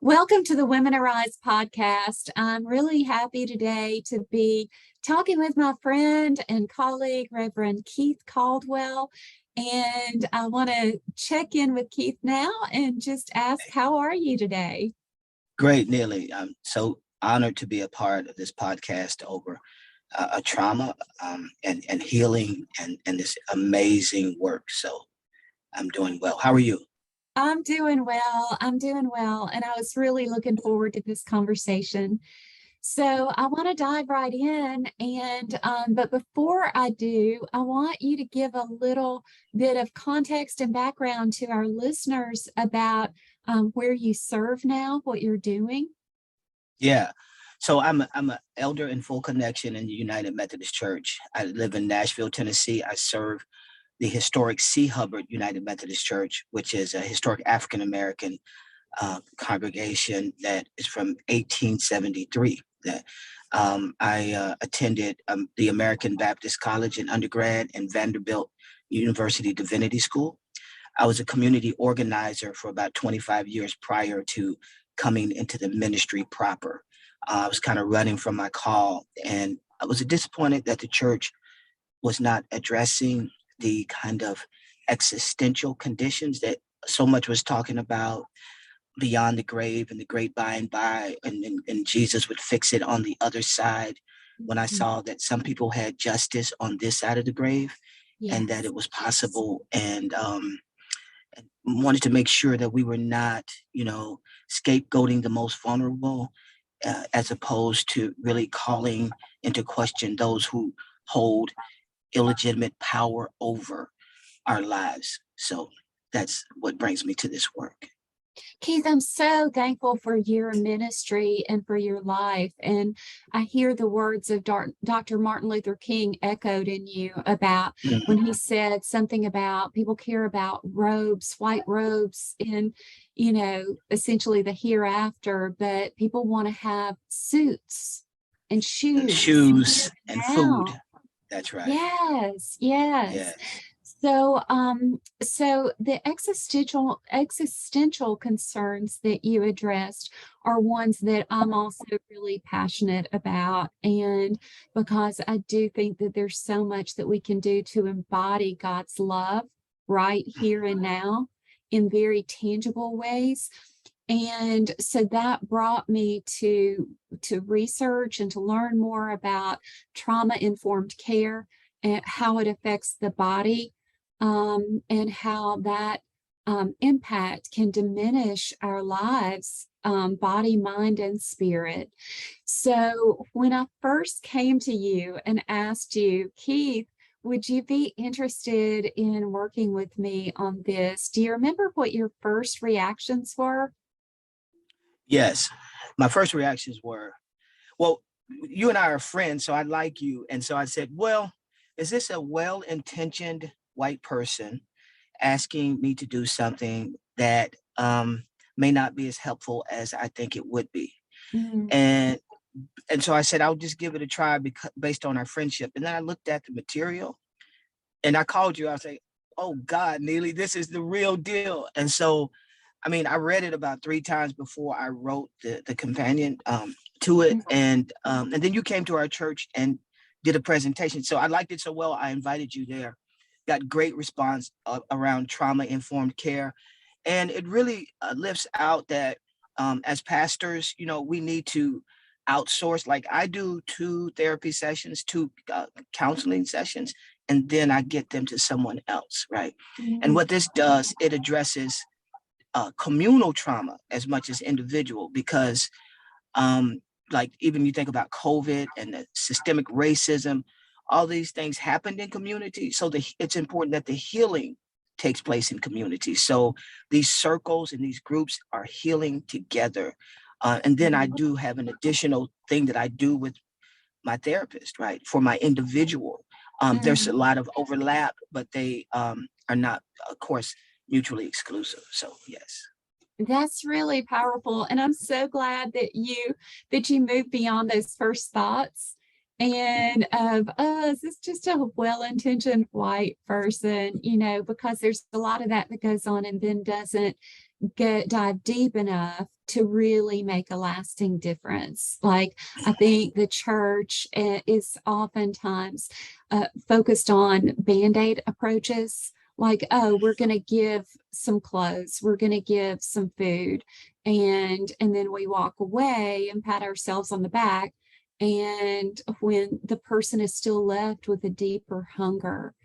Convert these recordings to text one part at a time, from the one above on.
Welcome to the Women Arise podcast. I'm really happy today to be talking with my friend and colleague, Reverend Keith Caldwell. And I want to check in with Keith now and just ask, how are you today? Great, Neely. I'm so honored to be a part of this podcast over a trauma and healing and this amazing work. So I'm doing well. How are you? I'm doing well. And I was really looking forward to this conversation. So I want to dive right in. But before I do, I want you to give a little bit of context and background to our listeners about where you serve now, what you're doing. Yeah. So I'm an elder in full connection in the United Methodist Church. I live in Nashville, Tennessee. I serve the historic Seay Hubbard United Methodist Church, which is a historic African-American congregation that is from 1873. That I attended the American Baptist College in undergrad and Vanderbilt University Divinity School. I was a community organizer for about 25 years prior to coming into the ministry proper. I was kind of running from my call, and I was disappointed that the church was not addressing the kind of existential conditions that so much was talking about beyond the grave and the great by and by, and Jesus would fix it on the other side. When I saw that some people had justice on this side of the grave, and that it was possible, and wanted to make sure that we were not, scapegoating the most vulnerable, as opposed to really calling into question those who hold illegitimate power over our lives. So that's what brings me to this work. Keith, I'm so thankful for your ministry and for your life. And I hear the words of Dr. Martin Luther King echoed in you about when he said something about people care about robes, white robes in, essentially the hereafter, but people want to have suits and shoes and food. That's right. Yes. Yeah. So the existential concerns that you addressed are ones that I'm also really passionate about. And because I do think that there's so much that we can do to embody God's love right here and now in very tangible ways. And so that brought me to research and to learn more about trauma-informed care and how it affects the body, and how that impact can diminish our lives, body, mind, and spirit. So when I first came to you and asked you, Keith, would you be interested in working with me on this? Do you remember what your first reactions were? Yes. My first reactions were, well, you and I are friends, so I like you. And so I said, well, is this a well-intentioned white person asking me to do something that may not be as helpful as I think it would be? Mm-hmm. And so I said, I'll just give it a try based on our friendship. And then I looked at the material and I called you. I was like, oh God, Neely, this is the real deal. And so, I read it about 3 times before I wrote the companion to it. And then you came to our church and did a presentation. So I liked it so well, I invited you there. Got great response around trauma-informed care. And it really lifts out that as pastors, we need to outsource, like I do 2 therapy sessions, 2 counseling sessions, and then I get them to someone else, right? Mm-hmm. And what this does, it addresses communal trauma as much as individual, because like even you think about COVID and the systemic racism, all these things happened in community. So it's important that the healing takes place in community. So these circles and these groups are healing together. And then I do have an additional thing that I do with my therapist, right? For my individual. There's a lot of overlap, but they are not, of course, mutually exclusive. So yes. That's really powerful. And I'm so glad that you moved beyond those first thoughts and of, is this just a well-intentioned white person, because there's a lot of that goes on and then doesn't dive deep enough to really make a lasting difference. Like, I think the church is oftentimes focused on band-aid approaches. Like, oh, we're going to give some clothes, we're going to give some food, and then we walk away and pat ourselves on the back. And when the person is still left with a deeper hunger.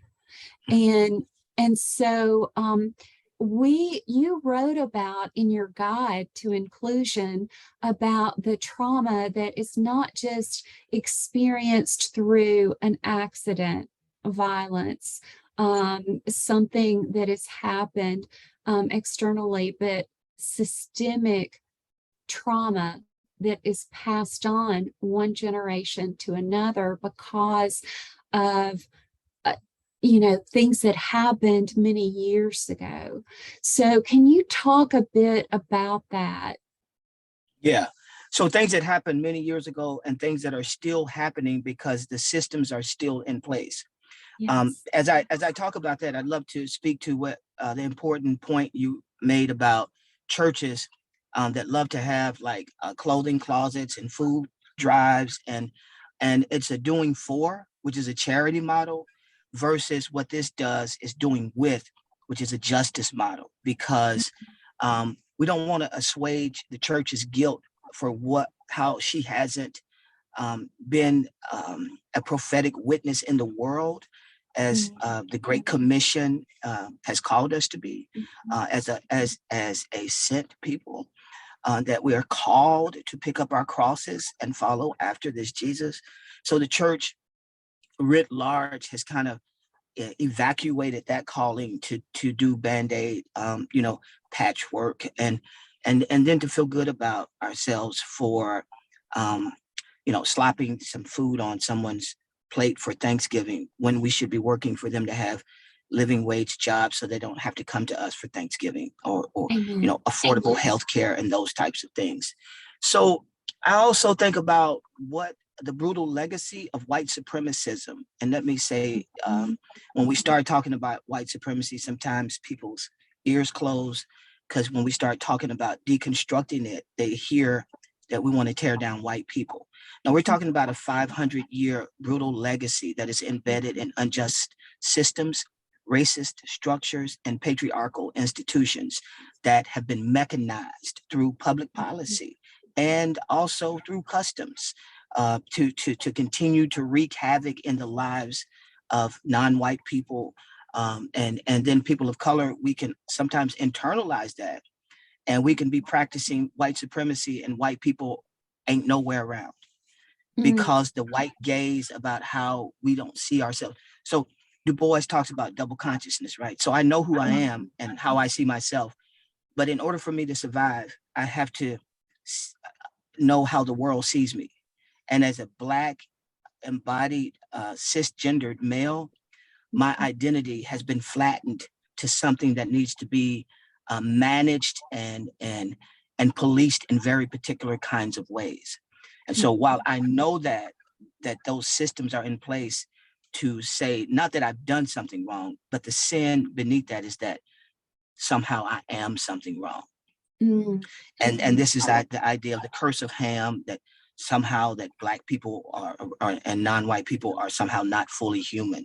And so you wrote about in your guide to inclusion about the trauma that is not just experienced through an accident, violence, something that has happened externally, but systemic trauma that is passed on one generation to another because of things that happened many years ago. So can you talk a bit about that? Yeah. So things that happened many years ago and things that are still happening because the systems are still in place. Yes. As I talk about that, I'd love to speak to what the important point you made about churches that love to have like clothing closets and food drives, and it's a doing for, which is a charity model, versus what this does is doing with, which is a justice model, because we don't want to assuage the church's guilt for how she hasn't been a prophetic witness in the world as the Great Commission has called us to be, as a sent people, that we are called to pick up our crosses and follow after this Jesus. So the church writ large has kind of evacuated that calling to do band-aid, patchwork, and then to feel good about ourselves for slapping some food on someone's plate for Thanksgiving, when we should be working for them to have living wage jobs so they don't have to come to us for Thanksgiving, or Amen. affordable health care and those types of things. So I also think about what the brutal legacy of white supremacism. And let me say, when we start talking about white supremacy, sometimes people's ears close, because when we start talking about deconstructing it, they hear that we want to tear down white people. Now, we're talking about a 500-year brutal legacy that is embedded in unjust systems, racist structures, and patriarchal institutions that have been mechanized through public policy and also through customs, to continue to wreak havoc in the lives of non-white people, and then people of color. We can sometimes internalize that, and we can be practicing white supremacy, and white people ain't nowhere around, because the white gaze about how we don't see ourselves. So Du Bois talks about double consciousness, right? So I know who I am and how I see myself, but in order for me to survive, I have to know how the world sees me. And as a Black, embodied, cisgendered male, my identity has been flattened to something that needs to be managed and policed in very particular kinds of ways. And so while I know that those systems are in place to say, not that I've done something wrong, but the sin beneath that is that somehow I am something wrong. And this is the idea of the curse of Ham, that somehow that Black people are and non-white people are somehow not fully human.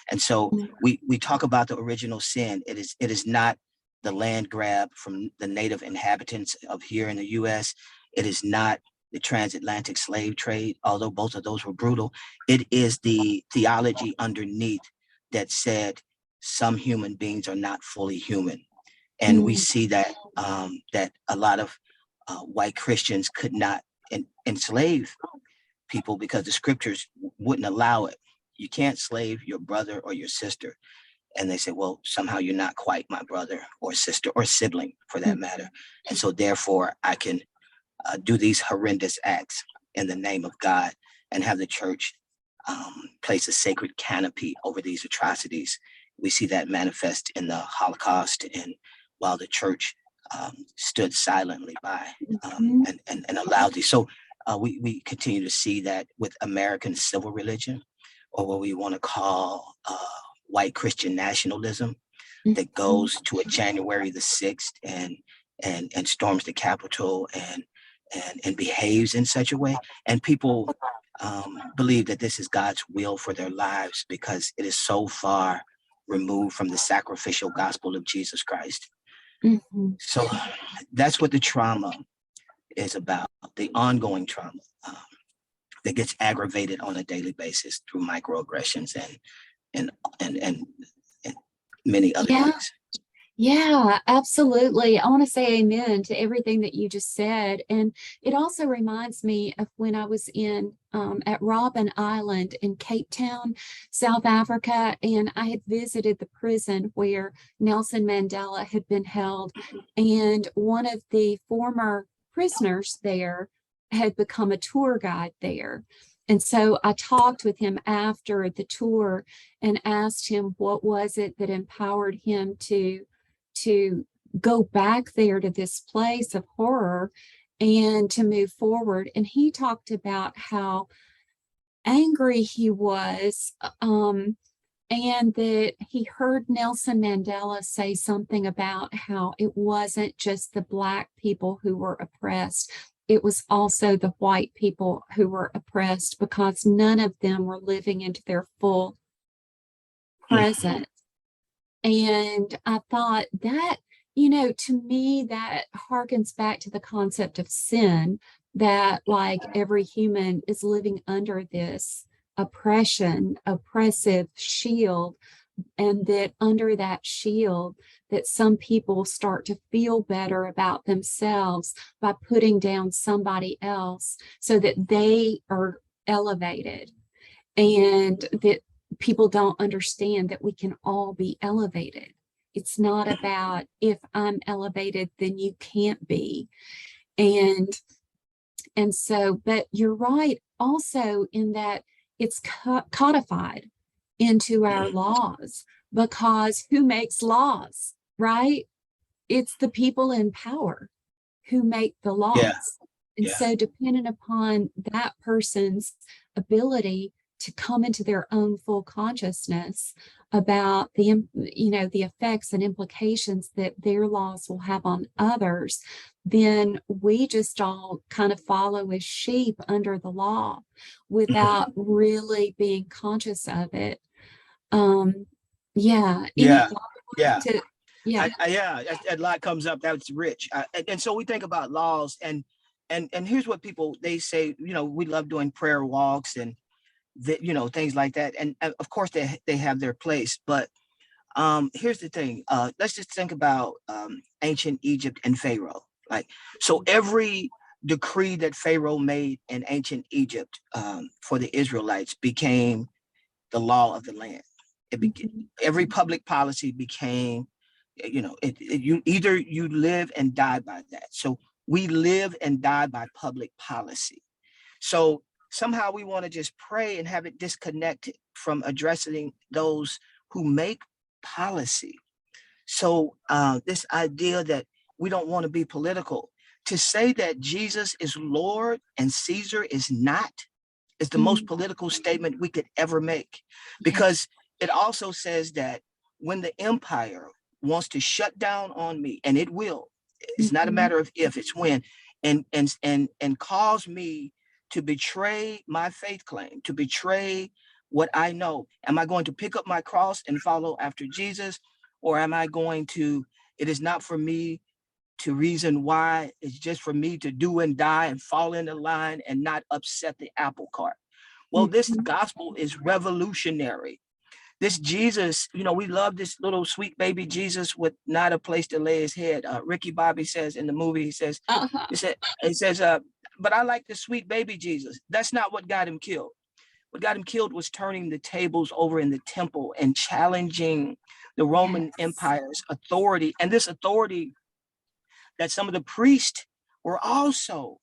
And so we talk about the original sin. It is not the land grab from the native inhabitants of here in the US. It is not the transatlantic slave trade, although both of those were brutal. It is the theology underneath that said some human beings are not fully human. And we see that that a lot of white Christians could not enslave people because the scriptures wouldn't allow it. You can't slave your brother or your sister. And they say, well, somehow you're not quite my brother or sister or sibling for that matter. And so therefore I can do these horrendous acts in the name of God, and have the church place a sacred canopy over these atrocities. We see that manifest in the Holocaust, and while the church stood silently by and allowed these. So we continue to see that with American civil religion, or what we want to call white Christian nationalism, that goes to a January the 6th and and storms the Capitol and behaves in such a way. And people believe that this is God's will for their lives because it is so far removed from the sacrificial gospel of Jesus Christ. Mm-hmm. So that's what the trauma is about, the ongoing trauma that gets aggravated on a daily basis through microaggressions and many other things. Yeah, absolutely. I want to say amen to everything that you just said. And it also reminds me of when I was in at Robben Island in Cape Town, South Africa, and I had visited the prison where Nelson Mandela had been held. And one of the former prisoners there had become a tour guide there. And so I talked with him after the tour and asked him what was it that empowered him to go back there to this place of horror and to move forward. And he talked about how angry he was, and that he heard Nelson Mandela say something about how it wasn't just the Black people who were oppressed. It was also the white people who were oppressed because none of them were living into their full presence. And I thought that, to me, that harkens back to the concept of sin, that like every human is living under this oppressive shield, and that under that shield, that some people start to feel better about themselves by putting down somebody else so that they are elevated, and that people don't understand that we can all be elevated. It's not about if I'm elevated, then you can't be. And so, but you're right also in that it's codified into our laws, because who makes laws, right? It's the people in power who make the laws. And so dependent upon that person's ability to come into their own full consciousness about the effects and implications that their laws will have on others, then we just all kind of follow as sheep under the law without really being conscious of it. A lot comes up. That's rich. And so we think about laws, and here's what people, they say, we love doing prayer walks and things like that. And of course they have their place, but here's the thing. Let's just think about ancient Egypt and Pharaoh. So every decree that Pharaoh made in ancient Egypt for the Israelites became the law of the land. Every public policy became, you either you live and die by that. So we live and die by public policy. So somehow we want to just pray and have it disconnected from addressing those who make policy. So this idea that we don't want to be political, to say that Jesus is Lord and Caesar is not, is the most political statement we could ever make, because it also says that when the empire wants to shut down on me, and it will, it's not a matter of if, it's when, and cause me to betray my faith claim, to betray what I know. Am I going to pick up my cross and follow after Jesus? Or am I going to, it is not for me to reason why, it's just for me to do and die and fall in the line and not upset the apple cart. Well, this gospel is revolutionary. This Jesus, we love this little sweet baby Jesus with not a place to lay his head. Ricky Bobby says in the movie, he says, but I like the sweet baby Jesus. That's not what got him killed. What got him killed was turning the tables over in the temple and challenging the Roman Empire's authority. And this authority that some of the priests were also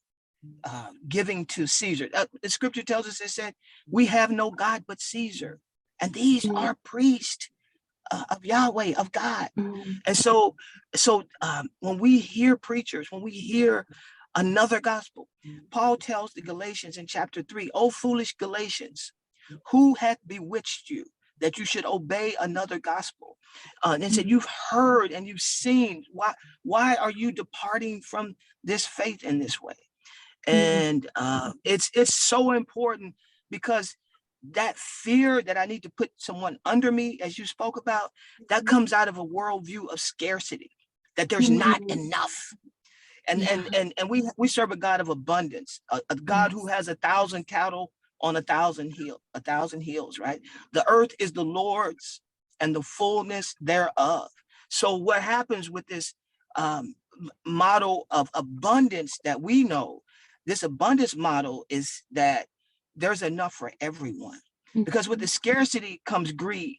giving to Caesar. The scripture tells us, it said, we have no God but Caesar. And these are priests of Yahweh, of God. And so when we hear preachers, when we hear another gospel, Paul tells the Galatians in chapter 3, "O foolish Galatians, who hath bewitched you that you should obey another gospel? And said, you've heard and you've seen. Why are you departing from this faith in this way? And it's so important, because that fear that I need to put someone under me, as you spoke about, that comes out of a worldview of scarcity, that there's not enough. And we serve a God of abundance, a God who has 1,000 cattle on 1,000 hills, right? The earth is the Lord's and the fullness thereof. So what happens with this model of abundance that we know, this abundance model, is that there's enough for everyone. Because with the scarcity comes greed.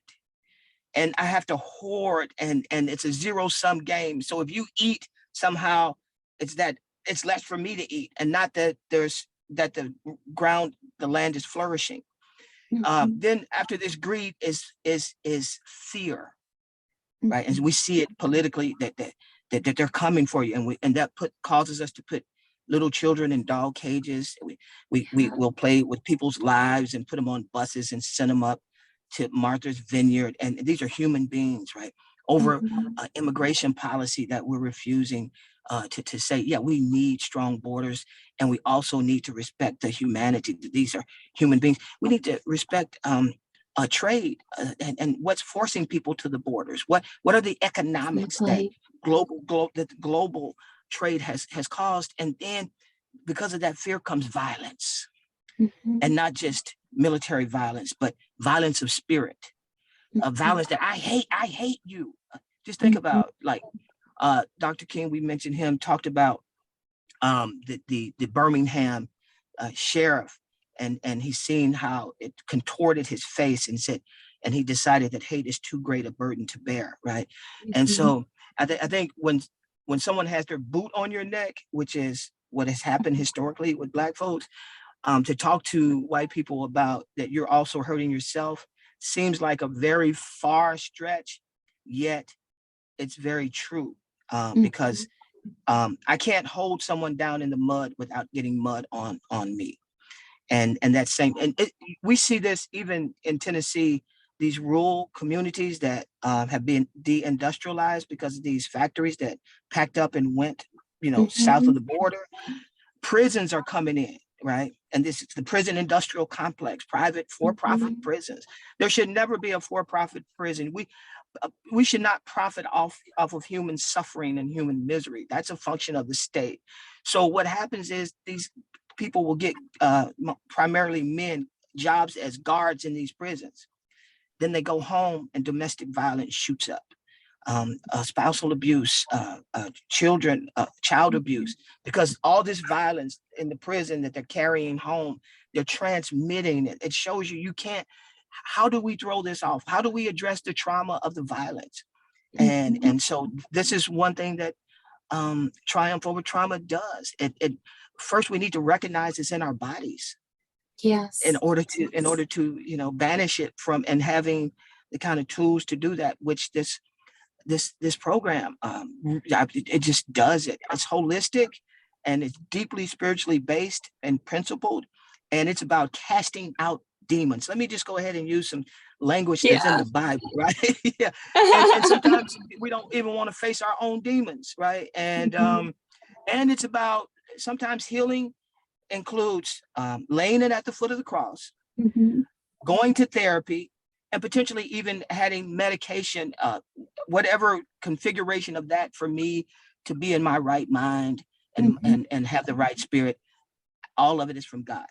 And I have to hoard, and it's a zero-sum game. So if you eat, somehow it's less for me to eat, and not that the land is flourishing. Then after this greed is fear, right? And we see it politically that they're coming for you, and that causes us to put little children in dog cages. We will play with people's lives and put them on buses and send them up to Martha's Vineyard. And these are human beings, right? Over immigration policy that we're refusing to say, yeah, we need strong borders, and we also need to respect the humanity. These are human beings. We need to respect trade and what's forcing people to the borders. What are the economics that global trade has caused? And then because of that fear comes violence, and not just military violence, but violence of spirit, violence that I hate you. Just think about, like, Dr. King, we mentioned him, talked about the Birmingham sheriff, and he's seen how it contorted his face, and he decided that hate is too great a burden to bear, right? And so I think when someone has their boot on your neck, which is what has happened historically with Black folks, to talk to white people about that you're also hurting yourself seems like a very far stretch, yet it's very true, because I can't hold someone down in the mud without getting mud on me. And that same, we see this even in Tennessee, these rural communities that have been deindustrialized because of these factories that packed up and went, south of the border. Prisons are coming in, right? And this is the prison industrial complex, private for-profit prisons. There should never be a for-profit prison. We should not profit off of human suffering and human misery. That's a function of the state. So what happens is these people will get, primarily men, jobs as guards in these prisons. Then they go home and domestic violence shoots up. Spousal abuse, child abuse, because all this violence in the prison that they're carrying home, they're transmitting it. It shows you can't. How do we throw this off? How do we address the trauma of the violence? And so this is one thing that Triumph Over Trauma does. It first, we need to recognize it's in our bodies. Yes. In order to banish it from, and having the kind of tools to do that, which this program, it just does it. It's holistic, and it's deeply spiritually based and principled, and it's about casting out demons. Let me just go ahead and use some language that's in the Bible, right? Yeah. And sometimes we don't even want to face our own demons, right? And and it's about, sometimes healing includes laying it at the foot of the cross, going to therapy, and potentially even having medication, whatever configuration of that, for me to be in my right mind and have the right spirit. All of it is from God.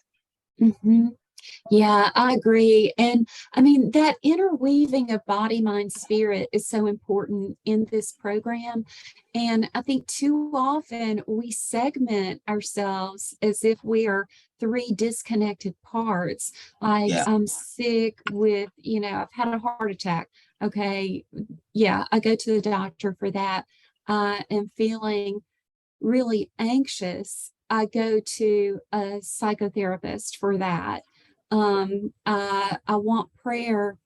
Yeah, I agree. And I mean, that interweaving of body, mind, spirit is so important in this program. And I think too often we segment ourselves as if we are three disconnected parts. Like, I'm sick with, I've had a heart attack. Okay. Yeah, I go to the doctor for that. I am feeling really anxious. I go to a psychotherapist for that. I want prayer.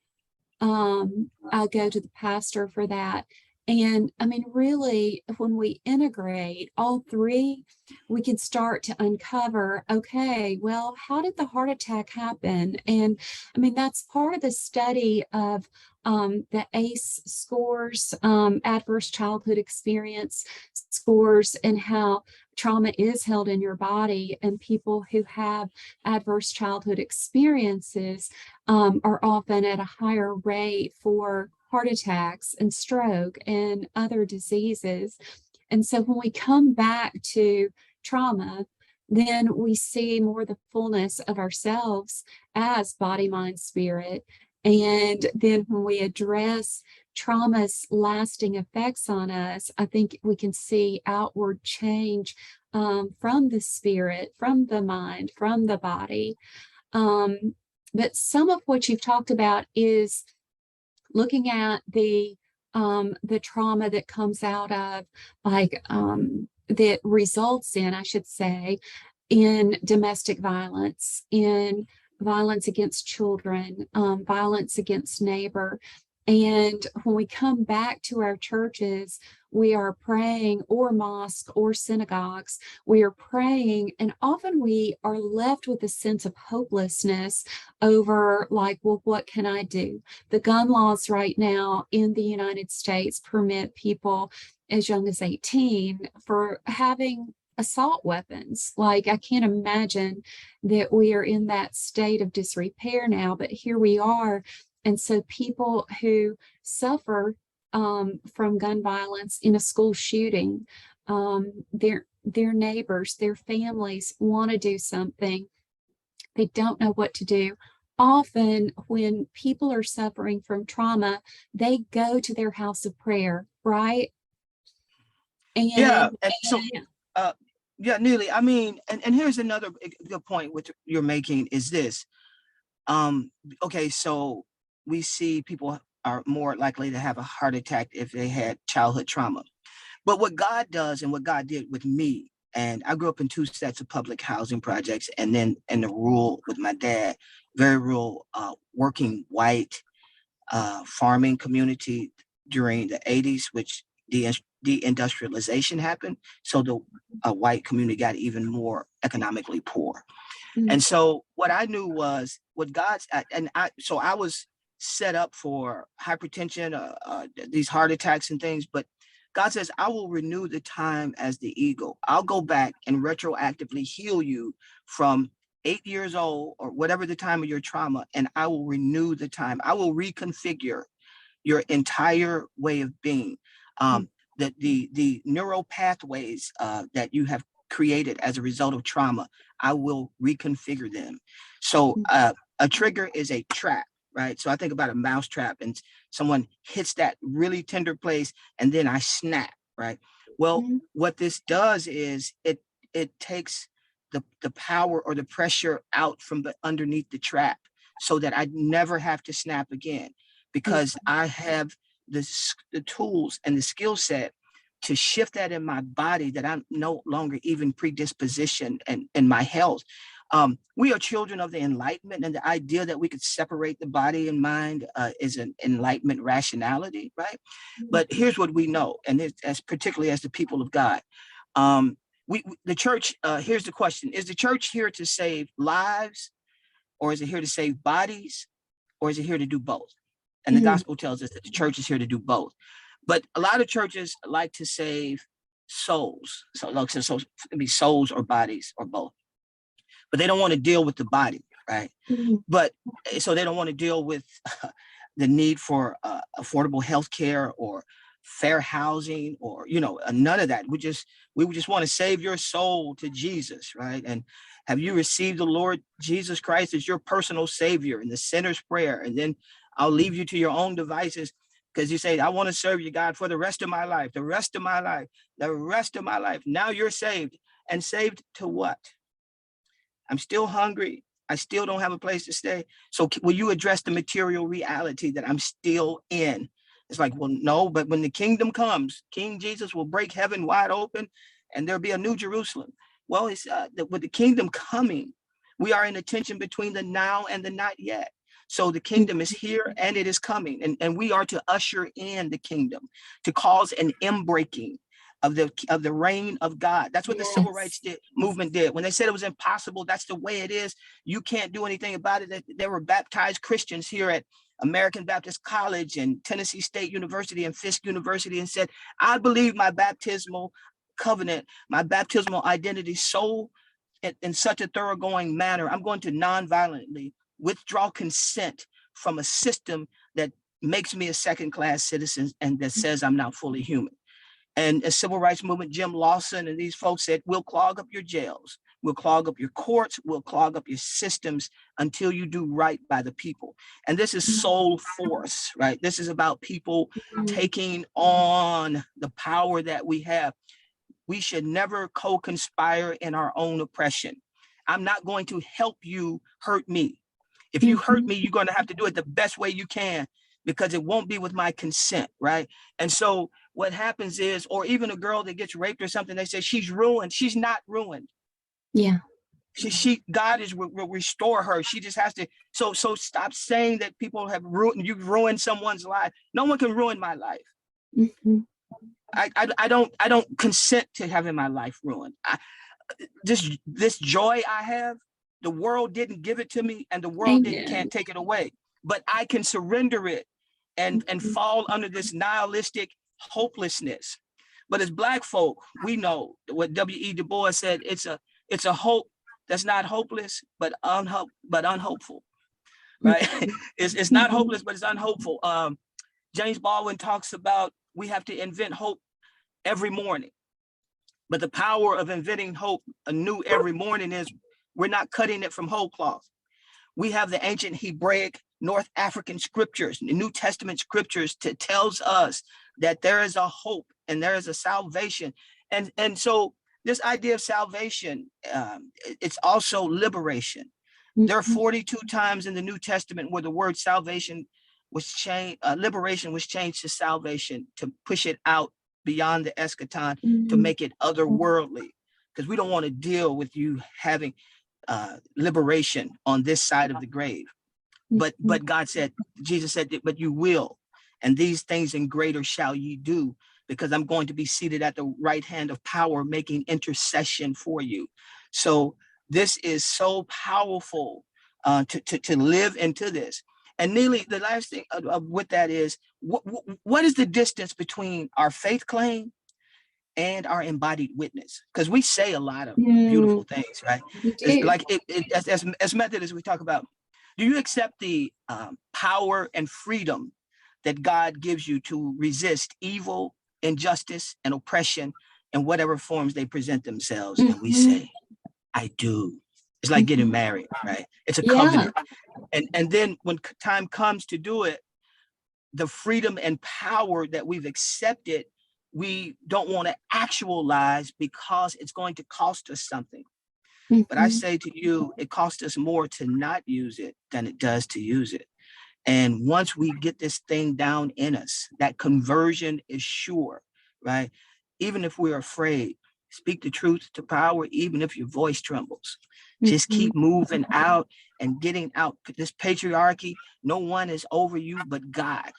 I go to the pastor for that. And I mean, really, when we integrate all three, we can start to uncover, okay, well, how did the heart attack happen? And I mean, that's part of the study of the ACE scores, adverse childhood experience scores, and how trauma is held in your body. And people who have adverse childhood experiences are often at a higher rate for heart attacks and stroke and other diseases. And so when we come back to trauma, then we see more the fullness of ourselves as body, mind, spirit. And then when we address trauma's lasting effects on us, I think we can see outward change from the spirit, from the mind, from the body. But some of what you've talked about is looking at the trauma that comes out of, like, that results in, I should say, in domestic violence, in violence against children, violence against neighbor. And when we come back to our churches, we are praying, or mosque or synagogues, we are praying, and often we are left with a sense of hopelessness over, like, well, what can I do? The gun laws right now in the United States permit people as young as 18 for having assault weapons. Like, I can't imagine that we are in that state of disrepair now, but here we are. And so people who suffer from gun violence in a school shooting, their neighbors, their families want to do something. They don't know what to do. Often when people are suffering from trauma, they go to their house of prayer, right? And Yeah. And so, yeah, Neely, I mean, and here's another good point which you're making is this. Okay, so we see people are more likely to have a heart attack if they had childhood trauma. But what God does, and what God did with me, and I grew up in two sets of public housing projects, and then in the rural with my dad, very rural, working white farming community during the 80s, which deindustrialization happened. So the white community got even more economically poor. And so what I knew was what God's, so I was set up for hypertension, these heart attacks and things, but God says, I will renew the time as the eagle. I'll go back and retroactively heal you from 8 years old or whatever the time of your trauma, and I will renew the time. I will reconfigure your entire way of being. The neural pathways that you have created as a result of trauma, I will reconfigure them. So a trigger is a trap, right? So I think about a mouse trap, and someone hits that really tender place, and then I snap, right? Well, what this does is it takes the power or the pressure out from underneath the trap, so that I never have to snap again, because I have the tools and the skill set to shift that in my body, that I'm no longer even predisposition and in my health. We are children of the Enlightenment, and the idea that we could separate the body and mind is an Enlightenment rationality, right? But here's what we know, and as particularly as the people of God, the church. Here's the question: is the church here to save lives, or is it here to save bodies, or is it here to do both? And the gospel tells us that the church is here to do both. But a lot of churches like to save souls. So it'd be souls or bodies or both. But they don't want to deal with the body, right? But so they don't want to deal with the need for affordable health care or fair housing, or none of that. We just want to save your soul to Jesus, right? And have you received the Lord Jesus Christ as your personal savior in the sinner's prayer? And then I'll leave you to your own devices, because you say, I want to serve you, God, for the rest of my life, the rest of my life, the rest of my life. Now you're saved. And saved to what? I'm still hungry. I still don't have a place to stay. So will you address the material reality that I'm still in? It's like, well, no, but when the kingdom comes, King Jesus will break heaven wide open, and there'll be a new Jerusalem. Well, it's with the kingdom coming, we are in a tension between the now and the not yet. So the kingdom is here and it is coming. And we are to usher in the kingdom, to cause an inbreaking of the reign of God. That's what the civil rights movement did. When they said it was impossible, that's the way it is. You can't do anything about it. There were baptized Christians here at American Baptist College and Tennessee State University and Fisk University and said, I believe my baptismal covenant, my baptismal identity so in such a thoroughgoing manner, I'm going to nonviolently withdraw consent from a system that makes me a second-class citizen and that says I'm not fully human. And a civil rights movement, Jim Lawson and these folks said, we'll clog up your jails, we'll clog up your courts, we'll clog up your systems until you do right by the people. And this is soul force, right? This is about people taking on the power that we have. We should never co-conspire in our own oppression. I'm not going to help you hurt me. If you hurt me, you're going to have to do it the best way you can, because it won't be with my consent, right? And so what happens is, or even a girl that gets raped or something, they say she's ruined. She's not ruined. Yeah. God will restore her. She just has to. So stop saying that people have ruined, you've ruined someone's life. No one can ruin my life. Mm-hmm. I don't consent to having my life ruined. This joy I have, the world didn't give it to me, and the world can't take it away. But I can surrender it and fall under this nihilistic hopelessness. But as Black folk, we know what W.E. Du Bois said: it's a hope that's not hopeless, but unhopeful. Right? It's not hopeless, but it's unhopeful. James Baldwin talks about we have to invent hope every morning. But the power of inventing hope anew every morning is we're not cutting it from whole cloth. We have the ancient Hebraic North African scriptures, the New Testament scriptures, that tells us that there is a hope and there is a salvation. And so this idea of salvation, it's also liberation. There are 42 times in the New Testament where the word salvation was changed, liberation was changed to salvation, to push it out beyond the eschaton, to make it otherworldly, because we don't want to deal with you having liberation on this side of the grave. But God said, Jesus said, but you will, and these things and greater shall ye do, because I'm going to be seated at the right hand of power, making intercession for you. So this is so powerful to live into this. And Neely, the last thing with that is, what is the distance between our faith claim and our embodied witness? Because we say a lot of beautiful things, right? It's like as Methodists, we talk about, do you accept the power and freedom that God gives you to resist evil, injustice, and oppression in whatever forms they present themselves? And we say, I do. It's like getting married, right? It's a covenant. And then when time comes to do it, the freedom and power that we've accepted, we don't want to actualize because it's going to cost us something. But I say to you, it costs us more to not use it than it does to use it. And once we get this thing down in us, that conversion is sure, right? Even if we're afraid, speak the truth to power, even if your voice trembles. Just keep moving out and getting out. This patriarchy, no one is over you but God.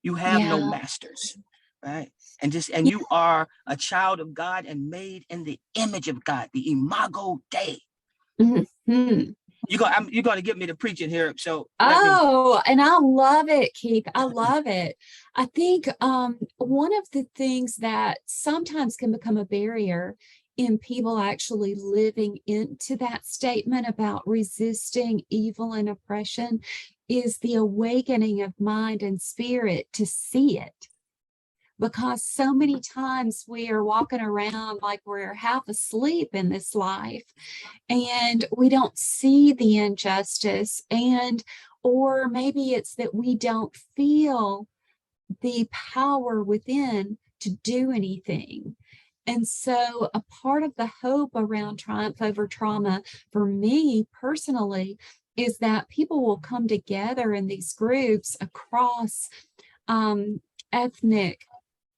You have no masters, right? And you are a child of God and made in the image of God, the imago Dei. You're going to get me to preaching here. So and I love it, Keith. I love it. I think one of the things that sometimes can become a barrier in people actually living into that statement about resisting evil and oppression is the awakening of mind and spirit to see it. Because so many times we are walking around like we're half asleep in this life and we don't see the injustice, or maybe it's that we don't feel the power within to do anything. And so a part of the hope around Triumph Over Trauma for me personally is that people will come together in these groups across ethnic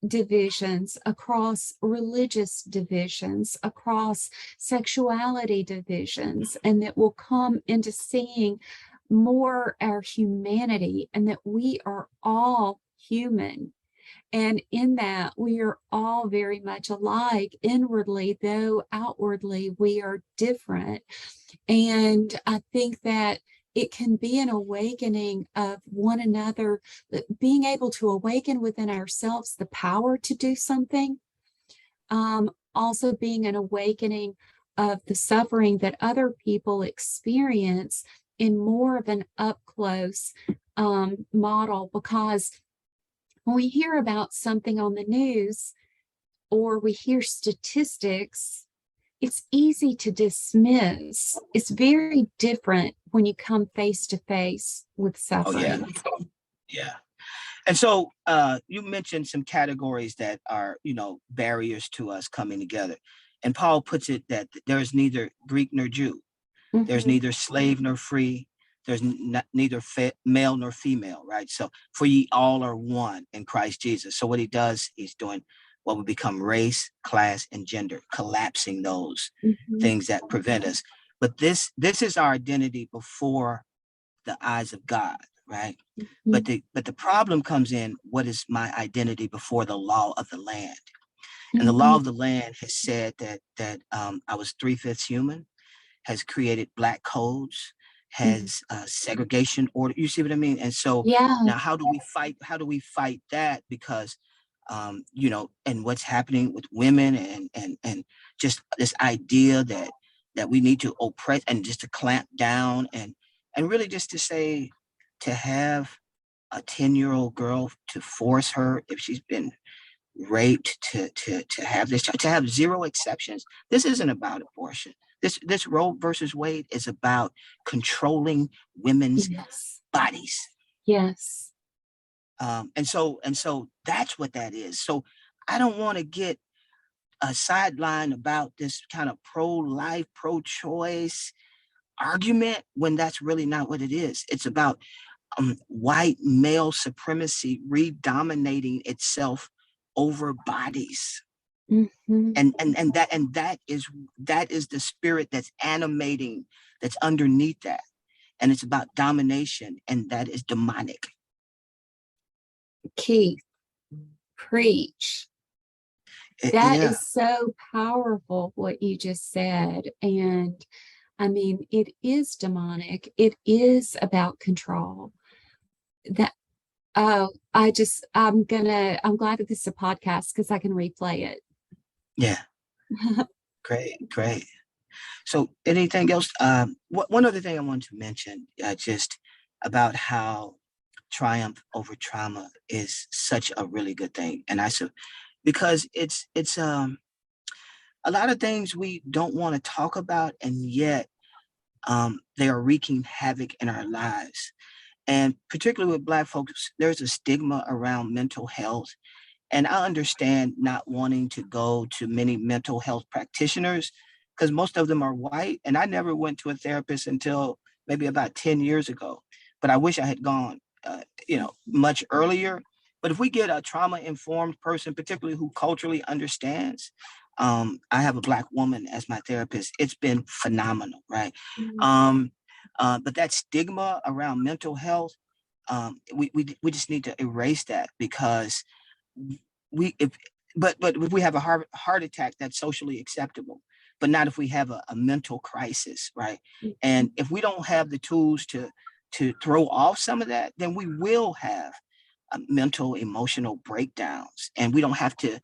divisions, across religious divisions, across sexuality divisions, and that will come into seeing more our humanity, and that we are all human. And in that, we are all very much alike inwardly, though outwardly we are different. And I think that it can be an awakening of one another, being able to awaken within ourselves the power to do something. Also being an awakening of the suffering that other people experience in more of an up close model, because when we hear about something on the news or we hear statistics, it's easy to dismiss. It's very different when you come face to face with Oh yeah, suffering. yeah. And so you mentioned some categories that are, barriers to us coming together. And Paul puts it that there is neither Greek nor Jew. There's Mhm. neither slave nor free. There's neither male nor female, right? So for ye all are one in Christ Jesus. So what he does, he's doing what would become race, class, and gender, collapsing those Mhm. things that prevent us. But this is our identity before the eyes of God, right? But Mhm. the problem comes in, what is my identity before the law of the land? And the law Mhm. of the land has said that I was 3/5 human, has created black codes, Mhm. has segregation order. You see what I mean? And so Yeah. now, how do we fight? How do we fight that? Because and what's happening with women, and just this idea that we need to oppress and just to clamp down, and really just to say, to have a 10-year-old girl, to force her, if she's been raped, to have this, to have zero exceptions. This isn't about abortion. This Roe versus Wade is about controlling women's Yes. bodies. Yes. And so that's what that is. So I don't want to get a sideline about this kind of pro-life, pro-choice argument when that's really not what it is. It's about white male supremacy redominating itself over bodies. Mhm. And that is the spirit that's animating, that's underneath that. And it's about domination, and that is demonic. Keith, preach. That Yeah. is so powerful, what you just said. And I mean, it is demonic. It is about control. That, oh, I'm glad that this is a podcast because I can replay it. Yeah. Great. So anything else? One other thing I want to mention, just about how triumph over trauma is such a really good thing. And because it's a lot of things we don't want to talk about, and yet they are wreaking havoc in our lives. And particularly with Black folks, there's a stigma around mental health. And I understand not wanting to go to many mental health practitioners because most of them are white. And I never went to a therapist until maybe about 10 years ago. But I wish I had gone, much earlier. But if we get a trauma informed person, particularly who culturally understands, I have a Black woman as my therapist. It's been phenomenal, right? Um, but that stigma around mental health, we just need to erase that, because we if but if we have a heart attack, that's socially acceptable, but not if we have a mental crisis, right? And if we don't have the tools to throw off some of that, then we will have mental emotional breakdowns, and we don't have to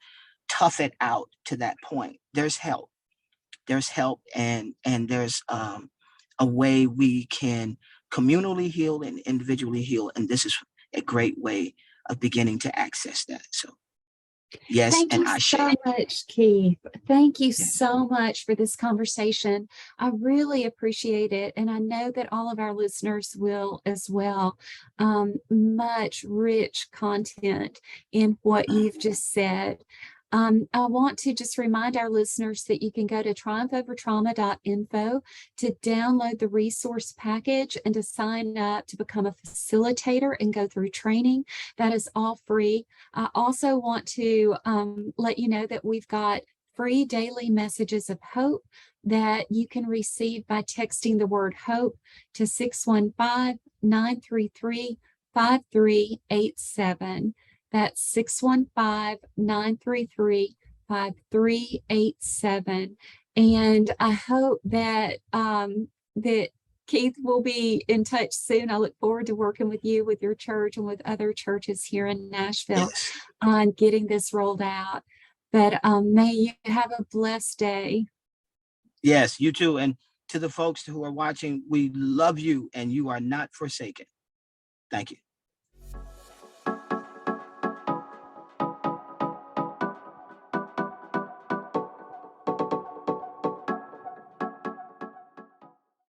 tough it out to that point. There's help, and there's a way we can communally heal and individually heal, and this is a great way of beginning to access that. So yes, Thank and you Ashe. so much, Keith. Thank you Yeah. so much for this conversation. I really appreciate it. And I know that all of our listeners will as well. Much rich content in what you've just said. I want to just remind our listeners that you can go to triumphovertrauma.info to download the resource package and to sign up to become a facilitator and go through training. That is all free. I also want to let you know that we've got free daily messages of hope that you can receive by texting the word hope to 615-933-5387. That's 615-933-5387. And I hope that that Keith will be in touch soon. I look forward to working with you, with your church, and with other churches here in Nashville Yes. on getting this rolled out. But may you have a blessed day. Yes, you too. And to the folks who are watching, we love you and you are not forsaken. Thank you.